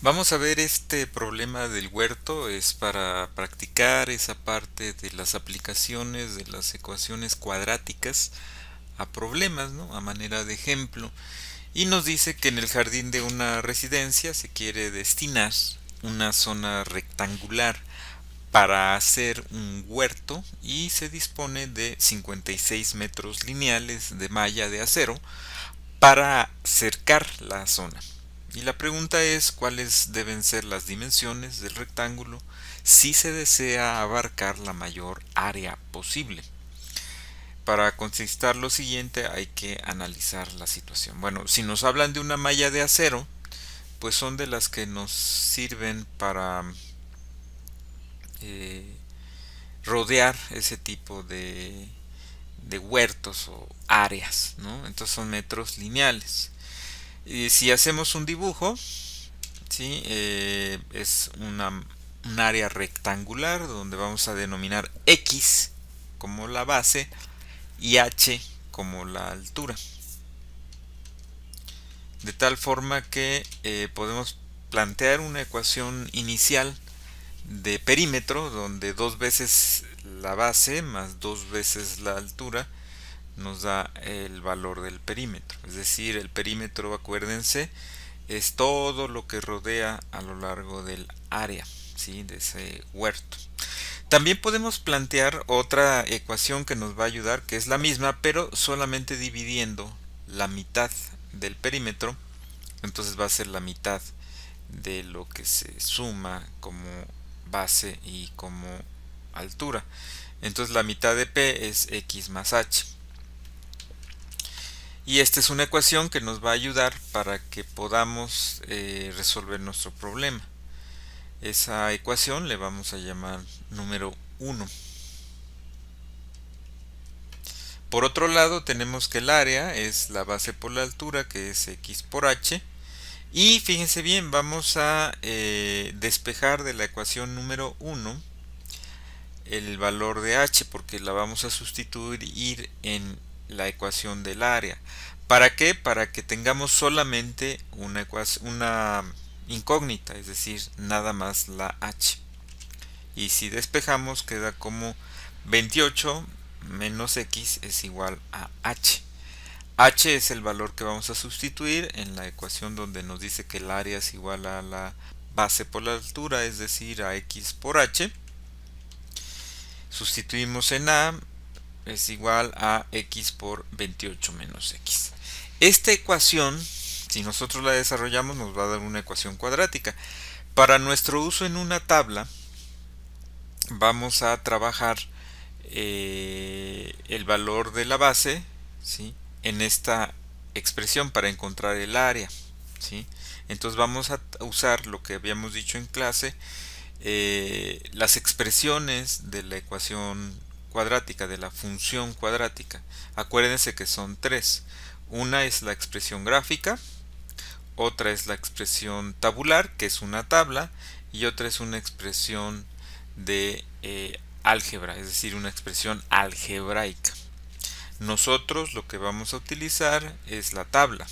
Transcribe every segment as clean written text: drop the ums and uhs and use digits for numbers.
Vamos a ver este problema del huerto, es para practicar esa parte de las aplicaciones de las ecuaciones cuadráticas a problemas, ¿no? A manera de ejemplo. Y nos dice que en el jardín de una residencia se quiere destinar una zona rectangular para hacer un huerto y se dispone de 56 metros lineales de malla de acero para cercar la zona. Y la pregunta es cuáles deben ser las dimensiones del rectángulo si se desea abarcar la mayor área posible. Para contestar lo siguiente hay que analizar la situación. Bueno, si nos hablan de una malla de acero, pues son de las que nos sirven para eh, rodear ese tipo de huertos o áreas, ¿no? Entonces son metros lineales. Y si hacemos un dibujo, ¿sí? Es un área rectangular donde vamos a denominar X como la base y H como la altura. De tal forma que podemos plantear una ecuación inicial de perímetro donde dos veces la base más dos veces la altura nos da el valor del perímetro. Es decir, el perímetro, acuérdense, es todo lo que rodea a lo largo del área, ¿sí? De ese huerto. También podemos plantear otra ecuación que nos va a ayudar, que es la misma, pero solamente dividiendo la mitad del perímetro. Entonces va a ser la mitad de lo que se suma como base y como altura. Entonces la mitad de P es X más H. Y esta es una ecuación que nos va a ayudar para que podamos resolver nuestro problema. Esa ecuación le vamos a llamar número 1. Por otro lado, tenemos que el área es la base por la altura, que es X por H. Y fíjense bien, vamos a despejar de la ecuación número 1 el valor de H, porque la vamos a sustituir en la ecuación del área. ¿Para qué? Para que tengamos solamente una incógnita, es decir, nada más la H. Y si despejamos queda como 28 menos X es igual a H. H es el valor que vamos a sustituir en la ecuación donde nos dice que el área es igual a la base por la altura, es decir, a X por H. Sustituimos en A, es igual a X por 28 menos X. Esta ecuación, si nosotros la desarrollamos, nos va a dar una ecuación cuadrática. Para nuestro uso en una tabla, vamos a trabajar el valor de la base, ¿sí? En esta expresión para encontrar el área, ¿sí? Entonces vamos a usar lo que habíamos dicho en clase, las expresiones de la ecuación cuadrática, de la función cuadrática. Acuérdense que son tres. Una es la expresión gráfica, otra es la expresión tabular, que es una tabla, y otra es una expresión de álgebra, es decir, una expresión algebraica. Nosotros lo que vamos a utilizar es la tabla,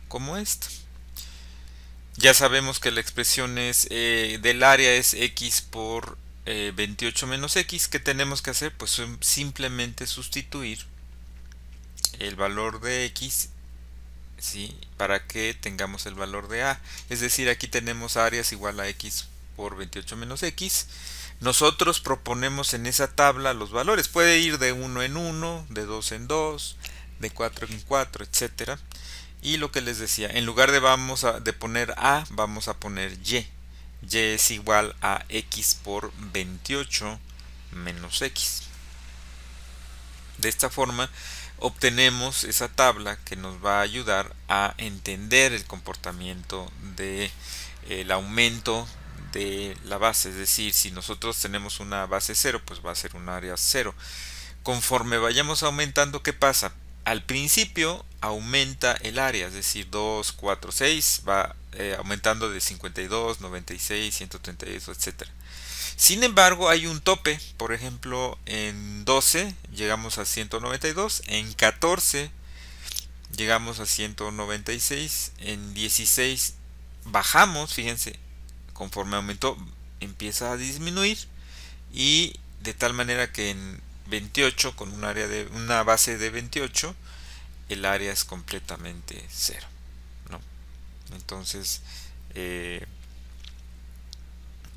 como esta. Ya sabemos que la expresión es del área es x por 28 menos x. ¿Qué tenemos que hacer? Pues simplemente sustituir el valor de x, ¿sí? Para que tengamos el valor de a. Es decir, aquí tenemos áreas igual a x por 28 menos x. Nosotros proponemos en esa tabla los valores. Puede ir de 1 en 1, de 2 en 2, de 4 en 4, etcétera. Y lo que les decía, en lugar de poner a, vamos a poner y. Y es igual a x por 28 menos x. De esta forma obtenemos esa tabla que nos va a ayudar a entender el comportamiento de el aumento de la base. Es decir, si nosotros tenemos una base 0, pues va a ser un área 0. Conforme vayamos aumentando, ¿qué pasa? Al principio aumenta el área, es decir, 2, 4, 6 va aumentando de 52, 96, 132, etcétera. Sin embargo, hay un tope. Por ejemplo, en 12 llegamos a 192, en 14 llegamos a 196, en 16 bajamos, fíjense, conforme aumentó empieza a disminuir, y de tal manera que en 28, con un área de una base de 28, el área es completamente cero, ¿no? Entonces, eh,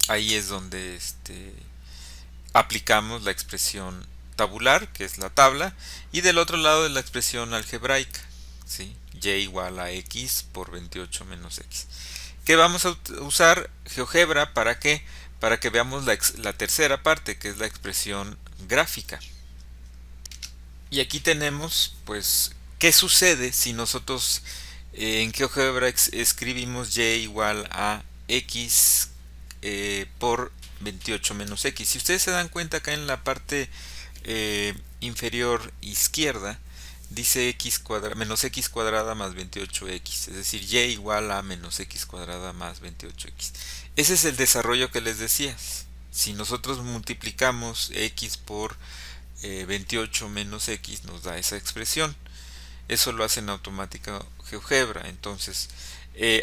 ahí es donde aplicamos la expresión tabular, que es la tabla, y del otro lado es la expresión algebraica, ¿sí? Y igual a x por 28 menos x. ¿Qué vamos a usar GeoGebra para qué? Para que veamos la tercera parte, que es la expresión gráfica. Y aquí tenemos, pues, ¿qué sucede si nosotros en GeoGebra escribimos y igual a x por 28 menos x? Si ustedes se dan cuenta, acá en la parte inferior izquierda dice menos x cuadrada más 28x, es decir, y igual a menos x cuadrada más 28x. Ese es el desarrollo que les decía. Si nosotros multiplicamos x por 28 menos x, nos da esa expresión. Eso lo hace en automática GeoGebra. Entonces,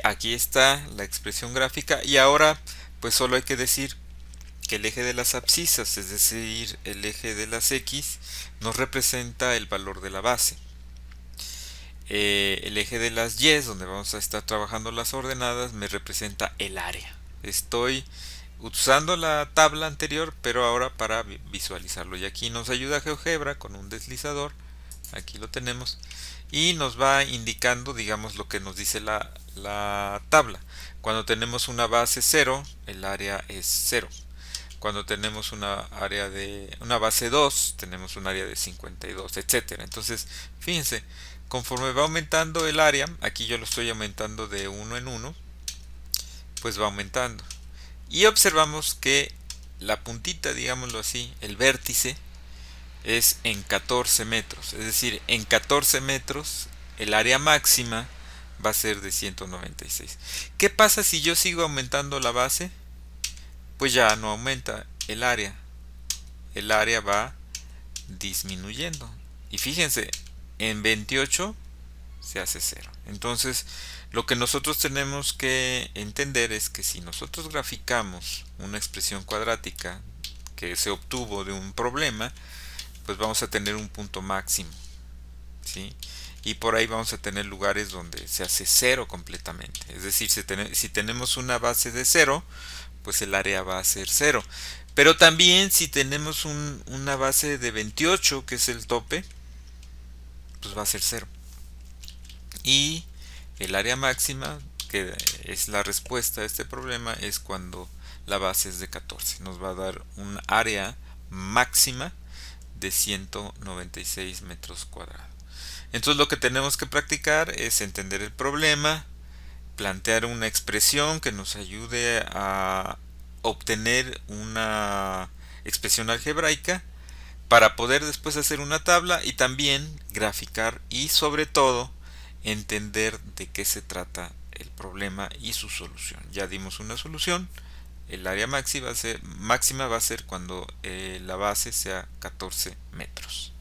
aquí está la expresión gráfica, y ahora pues solo hay que decir que el eje de las abscisas, es decir, el eje de las x, nos representa el valor de la base. El eje de las y, donde vamos a estar trabajando las ordenadas, me representa el área. Estoy usando la tabla anterior, pero ahora para visualizarlo. Y aquí nos ayuda GeoGebra con un deslizador. Aquí lo tenemos. Y nos va indicando, digamos, lo que nos dice la tabla. Cuando tenemos una base 0, el área es 0. Cuando tenemos una base 2, tenemos un área de 52, etcétera. Entonces, fíjense, conforme va aumentando el área, aquí yo lo estoy aumentando de 1 en 1, pues va aumentando. Y observamos que la puntita, digámoslo así, el vértice, es en 14 metros. Es decir, en 14 metros el área máxima va a ser de 196. ¿Qué pasa si yo sigo aumentando la base? Pues ya no aumenta el área. El área va disminuyendo. Y fíjense, en 28 se hace 0. Entonces, lo que nosotros tenemos que entender es que si nosotros graficamos una expresión cuadrática que se obtuvo de un problema, pues vamos a tener un punto máximo, ¿sí? Y por ahí vamos a tener lugares donde se hace 0 completamente. Es decir, si tenemos una base de 0, pues el área va a ser 0. Pero también si tenemos una base de 28, que es el tope, pues va a ser 0. Y el área máxima, que es la respuesta a este problema, es cuando la base es de 14. Nos va a dar un área máxima de 196 metros cuadrados. Entonces lo que tenemos que practicar es entender el problema, plantear una expresión que nos ayude a obtener una expresión algebraica para poder después hacer una tabla, y también graficar y sobre todo entender de qué se trata el problema y su solución. Ya dimos una solución. El área máxima va a ser cuando la base sea 14 metros.